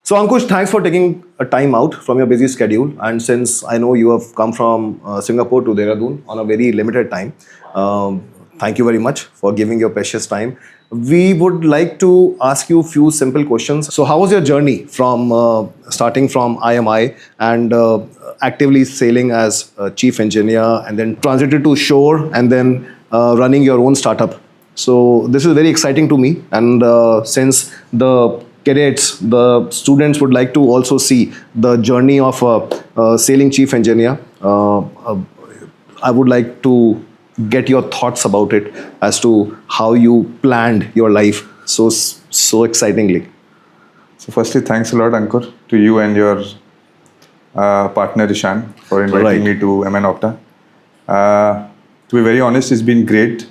So Ankush, thanks for taking a time out from your busy schedule. And since I know you have come from Singapore to Dehradun on a very limited time, thank you very much for giving your precious time. We would like to ask you a few simple questions. So how was your journey from starting from IMI and actively sailing as a chief engineer and then transited to shore and then running your own startup? So this is very exciting to me, and since the cadets, the students would like to also see the journey of a sailing chief engineer, I would like to get your thoughts about it as to how you planned your life so excitingly. So firstly, thanks a lot, Ankur, to you and your partner Ishan for inviting me to MNOPTA. To be very honest, it's been great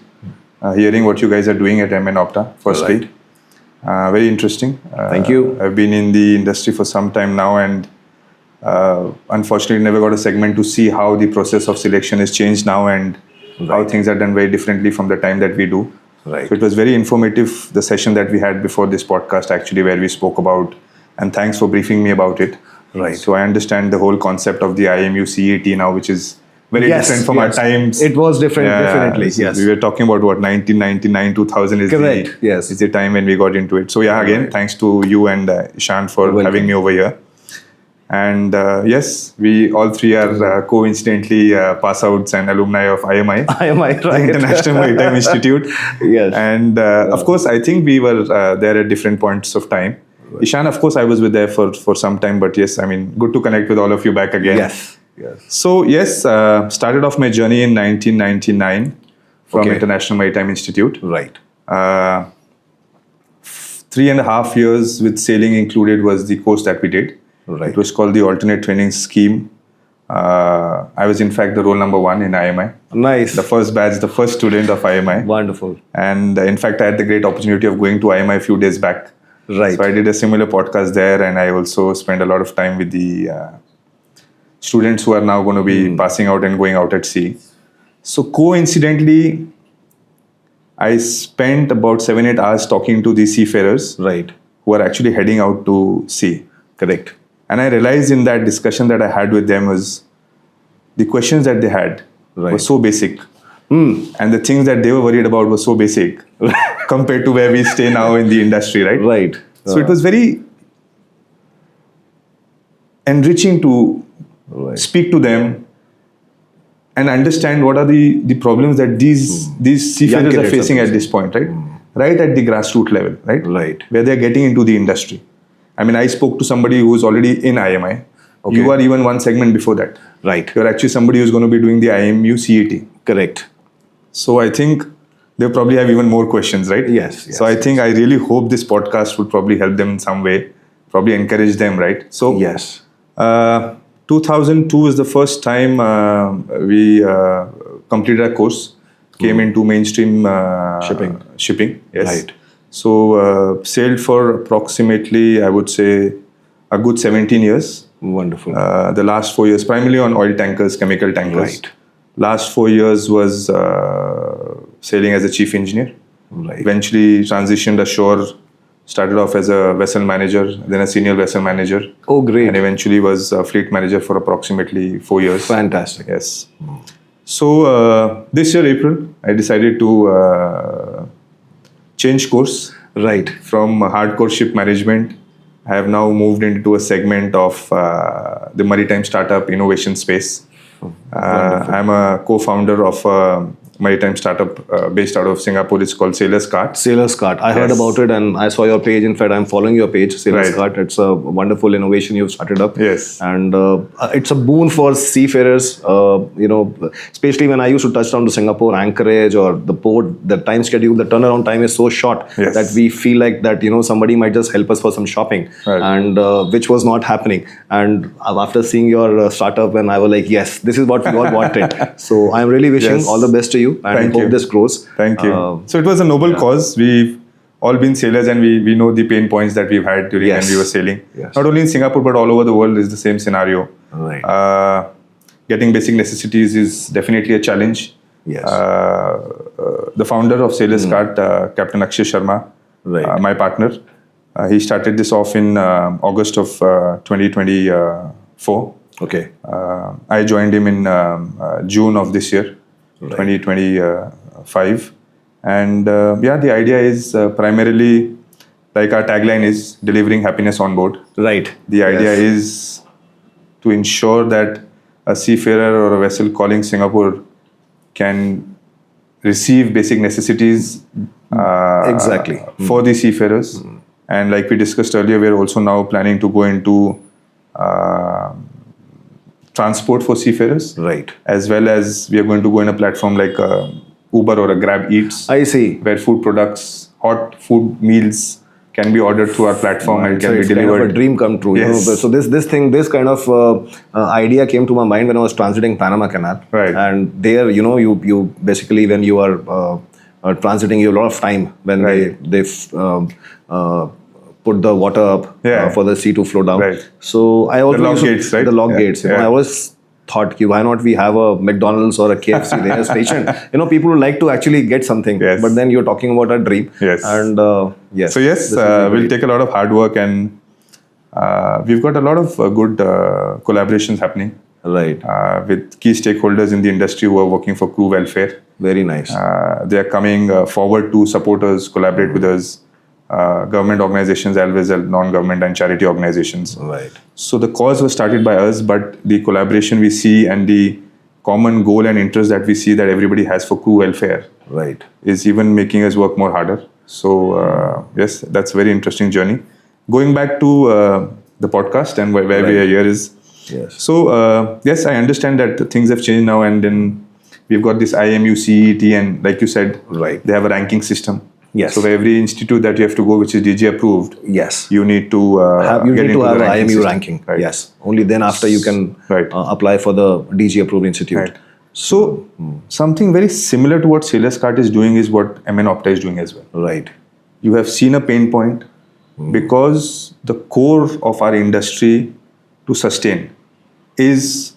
hearing what you guys are doing at MNOPTA, firstly. Very interesting. Thank you. I've been in the industry for some time now, and unfortunately never got a segment to see how the process of selection has changed now and how things are done very differently from the time that we do. Right. So it was very informative, the session that we had before this podcast actually, where we spoke about, and thanks for briefing me about it. Right. So I understand the whole concept of the IMU CET now, which is very different from our times. It was different, definitely. So yes. we were talking about what 1999, 2000 is Correct. Yes. is the time when we got into it. So yeah, again, thanks to you and Ishan for having me over here. And yes, we all three are coincidentally pass outs and alumni of IMI. IMI, the right. International Maritime Institute. Yes. And of course, I think we were there at different points of time. Right. Ishan, of course, I was with there for some time, but yes, I mean, good to connect with all of you back again. Yes. Yes. So yes, started off my journey in 1999 from International Maritime Institute. Right. 3.5 years with sailing included was the course that we did. Right. It was called the Alternate Training Scheme. I was in fact the roll number 1 in IMI. Nice. The first batch, the first student of IMI. Wonderful. And in fact, I had the great opportunity of going to IMI a few days back. Right. So I did a similar podcast there, and I also spent a lot of time with the students who are now going to be passing out and going out at sea. So coincidentally, I spent about 7-8 hours talking to the seafarers, right, who are actually heading out to sea. Correct. And I realized in that discussion that I had with them was the questions that they had were so basic. And the things that they were worried about were so basic compared to where we stay now in the industry, right? Right. So it was very enriching to speak to them and understand what are the problems that these seafarers are facing at this point, right? Right at the grassroots level, right? Right. Where they're getting into the industry. I mean, I spoke to somebody who's already in IMI. Okay. You are even one segment before that. Right. You're actually somebody who's going to be doing the IMU CET. Correct. So I think they'll probably have even more questions, right? Yes. So I think I really hope this podcast would probably help them in some way, probably encourage them, right? So yes. 2002 is the first time we completed a course, came into mainstream shipping. Yes. Right. So sailed for approximately, I would say, a good 17 years. Wonderful. The last 4 years, primarily on oil tankers, chemical tankers. Right. Last 4 years was sailing as a chief engineer. Right. Eventually transitioned ashore, started off as a vessel manager, then a senior vessel manager. Oh, great. And eventually was a fleet manager for approximately 4 years. Fantastic. Yes. So this year, April, I decided to change course. Right. From hardcore ship management. I have now moved into a segment of the maritime startup innovation space. I'm a co-founder of a maritime startup based out of Singapore. It's called Sailor's Cart. Sailor's Cart. I heard about it and I saw your page. In fact, I'm following your page, Sailor's Cart. It's a wonderful innovation you've started up. Yes. And it's a boon for seafarers, especially when I used to touch down to Singapore, Anchorage or the port, the time schedule, the turnaround time is so short that we feel like that, somebody might just help us for some shopping, and which was not happening. And after seeing your startup, and I was like, yes, this is what we all wanted. So I'm really wishing all the best to you. And hope this grows. Thank you. So it was a noble cause. We've all been sailors and we know the pain points that we've had during when we were sailing. Yes. Not only in Singapore, but all over the world is the same scenario. Right. Getting basic necessities is definitely a challenge. Yes. The founder of Sailor's Cart, Captain Akshay Sharma, my partner, He started this off in August of 2024. Okay. I joined him in June of this year, 2025. And the idea is primarily, like our tagline is, delivering happiness on board. Right. The idea is to ensure that a seafarer or a vessel calling Singapore can receive basic necessities Exactly. for the seafarers. And like we discussed earlier, we're also now planning to go into transport for seafarers. Right. As well as we are going to go in a platform like Uber or a Grab Eats, I see. where food products, hot food meals can be ordered through our platform and can be It's delivered. kind of a dream come true. Yes. So this kind of idea came to my mind when I was transiting Panama Canal. Right. And there, you basically, when you are transiting, you have a lot of time when they put the water up for the sea to flow down. Right. So I also The log gates, right? The log gates. I always thought, why not we have a McDonald's or a KFC there station? People would like to actually get something. Yes. But then you're talking about a dream. Yes. And yes. So yes, we'll take a lot of hard work, and we've got a lot of good collaborations happening. Right. With key stakeholders in the industry who are working for crew welfare. Very nice. They are coming forward to support us, collaborate with us, government organizations as well as non-government and charity organizations. Right. So the cause was started by us, but the collaboration we see and the common goal and interest that we see that everybody has for crew welfare Right. is even making us work more harder. So yes, that's a very interesting journey. Going back to the podcast and where we are here is, Yes. so yes, I understand that things have changed now, and then we've got this IMU CET, and like you said, Right. they have a ranking system. Yes. So for every institute that you have to go, which is DG approved, Yes. you need to You get need into to have the IMU system. ranking. Right. Yes. Only then after you can Right. apply for the DG approved institute. Right. So something very similar to what Sailor's Cart is doing is what MNOPTA is doing as well. Right. You have seen a pain point because the core of our industry to sustain is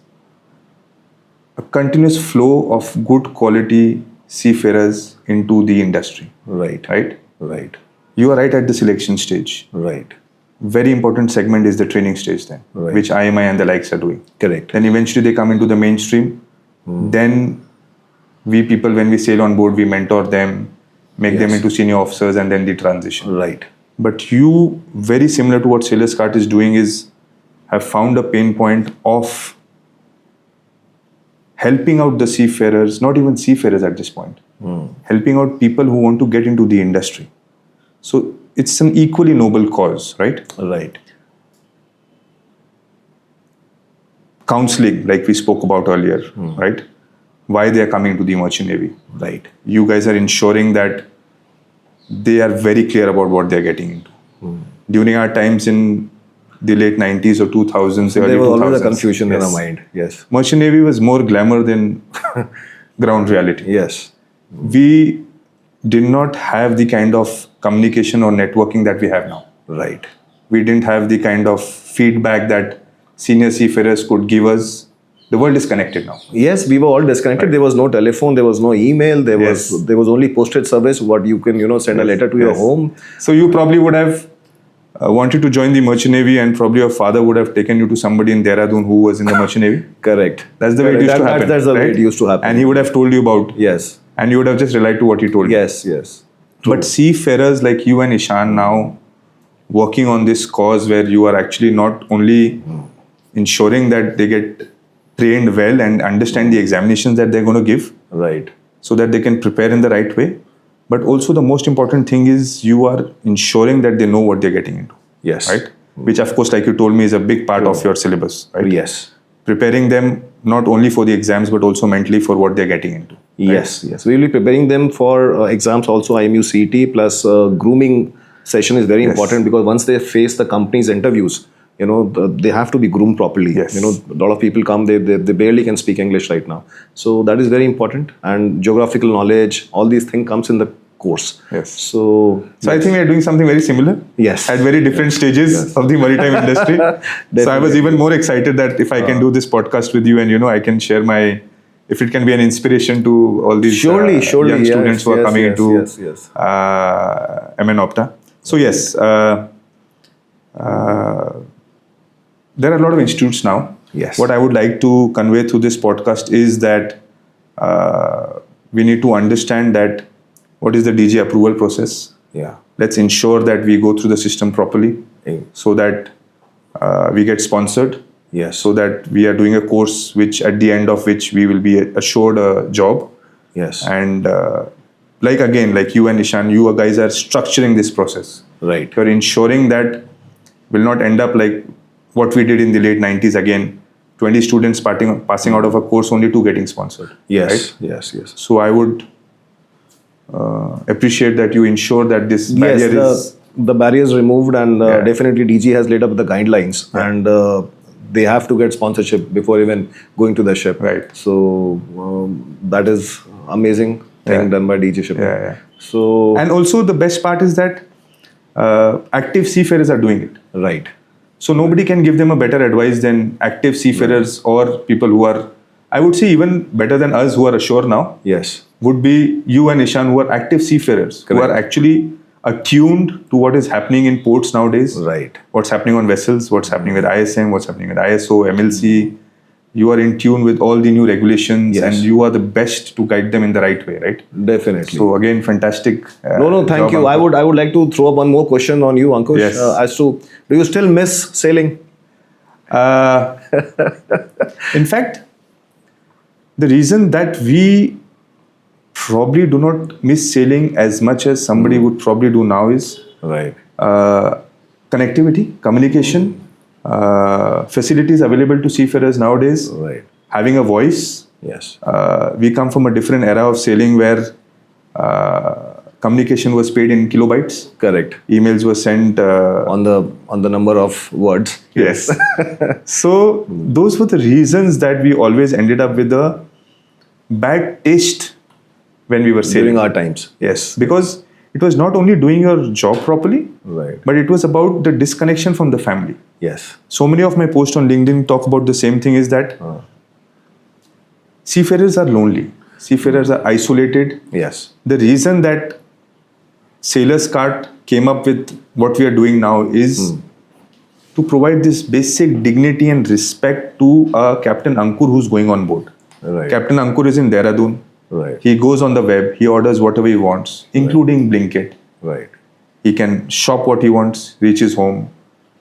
a continuous flow of good quality seafarers into the industry. Right. Right? Right. You are right at the selection stage. Right. Very important segment is the training stage then, Right. which IMI and the likes are doing. Correct. Then eventually they come into the mainstream. Then we people, when we sail on board, we mentor them, make them into senior officers, and then the transition. Right. But you, very similar to what Sailor's Cart is doing, is have found a pain point of helping out the seafarers, not even seafarers at this point, helping out people who want to get into the industry. So it's an equally noble cause, right? Right. Counseling, like we spoke about earlier, right? Why they are coming to the Merchant Navy. Right. You guys are ensuring that they are very clear about what they are getting into. During our times in the late 90s or 2000s, early There was 2000s, always a confusion in yes. our mind. Yes. Merchant Navy was more glamour than ground reality. Yes. We did not have the kind of communication or networking that we have now. Right. We didn't have the kind of feedback that senior seafarers could give us. The world is connected now. Yes, we were all disconnected. Right. There was no telephone. There was no email. There Yes. was only postage service. What you can send a letter to your home. So you probably would have wanted to join the Merchant Navy, and probably your father would have taken you to somebody in Dehradun who was in the Merchant Navy. Correct. That's the way it used to happen. That's the way right? it used to happen. And he would have told you about, Yes. and you would have just relied to what he told you. Yes. Yes. But seafarers like you and Ishan now working on this cause where you are actually not only ensuring that they get trained well and understand the examinations that they're going to give Right. so that they can prepare in the right way, but also the most important thing is you are ensuring that they know what they're getting into. Yes. Right? Which of course, like you told me, is a big part of your syllabus. Right? Yes. Preparing them not only for the exams but also mentally for what they're getting into. Yes. Yes. We will be preparing them for exams also, IMU CET plus grooming session is very important because once they face the company's interviews, they have to be groomed properly. Yes. A lot of people come, they barely can speak English right now. So that is very important. And geographical knowledge, all these things comes in the course. Yes. So I think we are doing something very similar. Yes. At very different stages of the maritime industry. So I was even more excited that if I can do this podcast with you and I can share if it can be an inspiration to all these surely, young students who are coming into yes. MNOPTA. So yes, there are a lot of institutes now. Yes. What I would like to convey through this podcast is that we need to understand that what is the DG approval process. Yeah. Let's ensure that we go through the system properly Mm. so that we get sponsored. Yes. So that we are doing a course which at the end of which we will be assured a job. Yes. And like you and Ishan, you guys are structuring this process. Right. You're ensuring that will not end up like what we did in the late 90s again, 20 students passing out of a course only to getting sponsored. Yes. Right? Yes. Yes. So I would appreciate that you ensure that this barrier is... The barrier is removed, and Yeah. definitely DG has laid up the guidelines, Yeah. and they have to get sponsorship before even going to the ship. Right. So that is amazing thing Yeah. done by DG shipping. Yeah, yeah. So And also the best part is that active seafarers are doing it. right. So nobody can give them a better advice than active seafarers or people who are, I would say even better than us who are ashore now, Yes. would be you and Ishan who are active seafarers, who are Correct. actually attuned to what is happening in ports nowadays, Right. what's happening on vessels, what's happening with ISM, what's happening with ISO, MLC. You are in tune with all the new regulations, Yes. and you are the best to guide them in the right way, right? Definitely. So again, fantastic. No, thank job, you. Ankush. I would like to throw up one more question on you, Ankush. Yes. As to, do you still miss sailing? Uh, in fact, the reason that we probably do not miss sailing as much as somebody would probably do now is Right. connectivity, communication, facilities available to seafarers nowadays, Right. having a voice. Yes. We come from a different era of sailing where communication was paid in kilobytes. Correct. Emails were sent. On the number of words. Yes. So those were the reasons that we always ended up with a bad taste when we were sailing. During our times. Yes, because it was not only doing your job properly, Right. but it was about the disconnection from the family. Yes. So many of my posts on LinkedIn talk about the same thing, is that seafarers are lonely. Seafarers are isolated. Yes. The reason that Sailor's Cart came up with what we are doing now is to provide this basic dignity and respect to Captain Ankur who's going on board. Right. Captain Ankur is in Dehradun. Right. He goes on the web, he orders whatever he wants, including Blinkit. Right. He can shop what he wants, reach his home,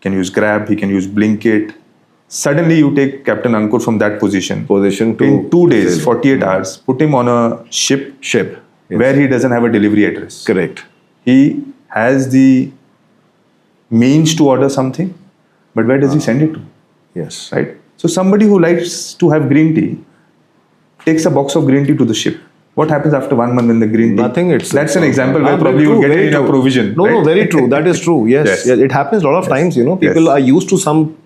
can use Grab, he can use Blinkit. Suddenly you take Captain Ankur from that position Position in to 2 days, 48 hours, put him on a ship ship. Yes. where he doesn't have a delivery address. Correct. He has the means to order something, but where does he send it to? Yes. Right? So somebody who likes to have green tea takes a box of green tea to the ship. What happens after 1 month when the green tea? Nothing. That's an example where probably you would get it in a provision. No, right? no, very true. That is true. Yes. Yes. Yes. It happens a lot of times. You know, people Yes. are used to some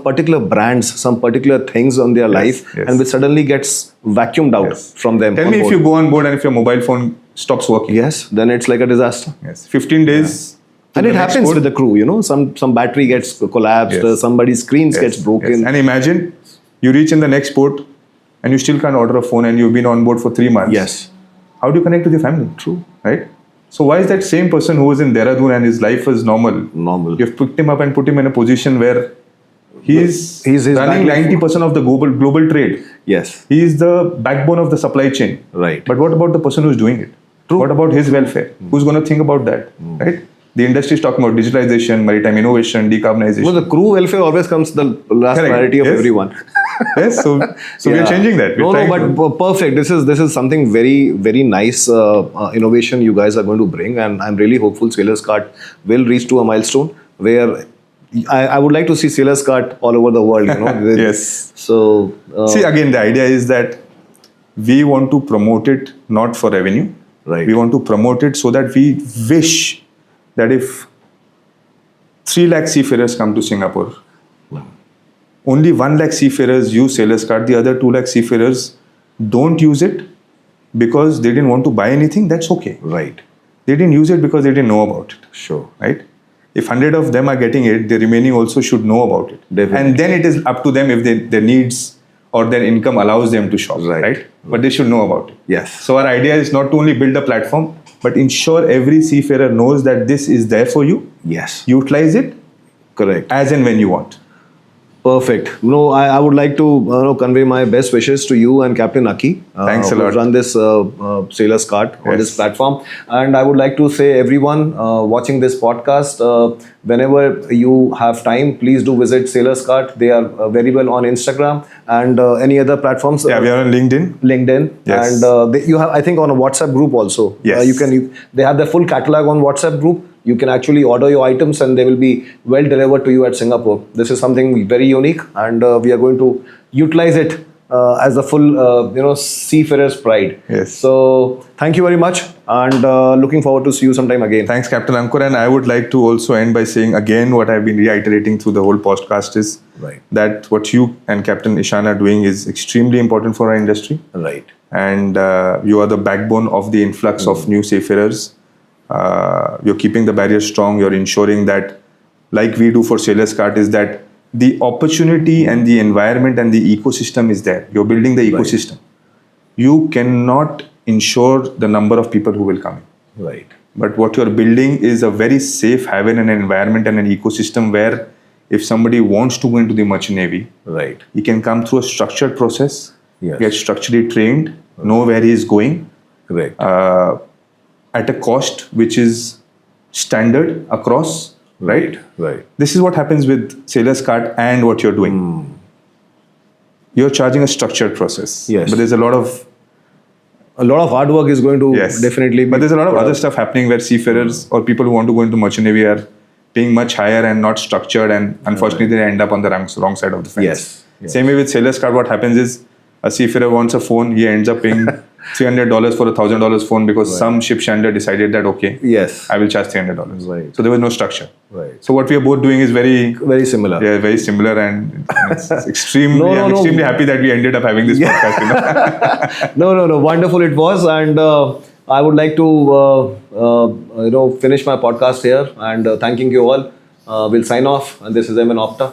particular brands, some particular things on their life, yes. and which suddenly gets vacuumed out Yes. from them. Tell on me if board. you go on board and if your mobile phone stops working. Yes, then it's like a disaster. Yes. 15 days. to And the it next happens port. with the crew. You know, some battery gets collapsed, Yes. somebody's screens Yes, gets broken. yes. And imagine you reach in the next port and you still can't order a phone and you've been on board for 3 months. Yes. How do you connect with your family? True. Right? So why is that same person who was in Dehradun and his life was normal? Normal. You've picked him up and put him in a position where he's He's running battling 90% of the global trade. Yes. He is the backbone of the supply chain. Right. But what about the person who's doing it? True. What about his welfare? Who's going to think about that? Right? The industry is talking about digitalization, maritime innovation, decarbonization. No, the crew welfare always comes the last Correct. priority of Yes. everyone. Yes, so we Yeah. are changing that. We're No, trying but to- perfect. This is something very nice innovation you guys are going to bring, and I'm really hopeful Sailor's Cart will reach to a milestone where I would like to see Sailor's Cart all over the world. You know. Yes. So See, again, the idea is that we want to promote it not for revenue. Right. We want to promote it so that we wish that if 3 lakh seafarers come to Singapore, only 1 lakh seafarers use Sailor's Cart, the other 2 lakh seafarers don't use it because they didn't want to buy anything, that's okay. right. They didn't use it because they didn't know about it. Sure. Right? If 100 of them are getting it, the remaining also should know about it. Definitely. And then it is up to them if their needs or their income allows them to shop. Right. Right? But they should know about it. Yes. So our idea is not to only build a platform, but ensure every seafarer knows that this is there for you. Yes. Utilize it Correct. as and when you want. Perfect. No, I would like to convey my best wishes to you and Captain Aki. Thanks a who lot. Run this Sailor's Cart on this Yes. platform. And I would like to say everyone watching this podcast, whenever you have time, please do visit Sailor's Cart. They are very well on Instagram and any other platforms. Yeah, we are on LinkedIn. LinkedIn. Yes. And you have, I think, on a WhatsApp group also. Yes. They have their full catalog on WhatsApp group. You can actually order your items and they will be well delivered to you at Singapore. This is something very unique, and we are going to utilize it as a full, seafarer's pride. Yes. So thank you very much, and looking forward to see you sometime again. Thanks, Captain Ankur. And I would like to also end by saying again what I've been reiterating through the whole podcast is Right. that what you and Captain Ishan are doing is extremely important for our industry. Right. And you are the backbone of the influx of new seafarers. You're keeping the barrier strong. You're ensuring that, like we do for Sailor's Cart, is that the opportunity and the environment and the ecosystem is there. You're building the ecosystem. You cannot ensure the number of people who will come in. Right. But what you're building is a very safe haven and an environment and an ecosystem where if somebody wants to go into the merchant navy, Right. he can come through a structured process, Yes. get structurally trained, know where he is going, Correct. at a cost which is standard across, right? Right. This is what happens with Sailor's Cart and what you're doing. You're charging a structured process. Yes. But there's a lot of hard work is going to Yes. definitely be. But there's a lot of other stuff happening where seafarers or people who want to go into merchant navy are paying much higher and not structured, and unfortunately they end up on the wrong side of the fence. Yes. Yes. Same way with Sailor's Cart, what happens is a seafarer wants a phone, he ends up paying $300 for a $1,000 phone because some ship chandler decided that, okay, Yes. I will charge $300. Right. So there was no structure. Right. So what we are both doing is very Similar. very similar, and it's extremely, No, I'm no. extremely happy that we ended up having this podcast. No. Wonderful it was, and I would like to finish my podcast here and thanking you all. We'll sign off, and this is MNOPTA.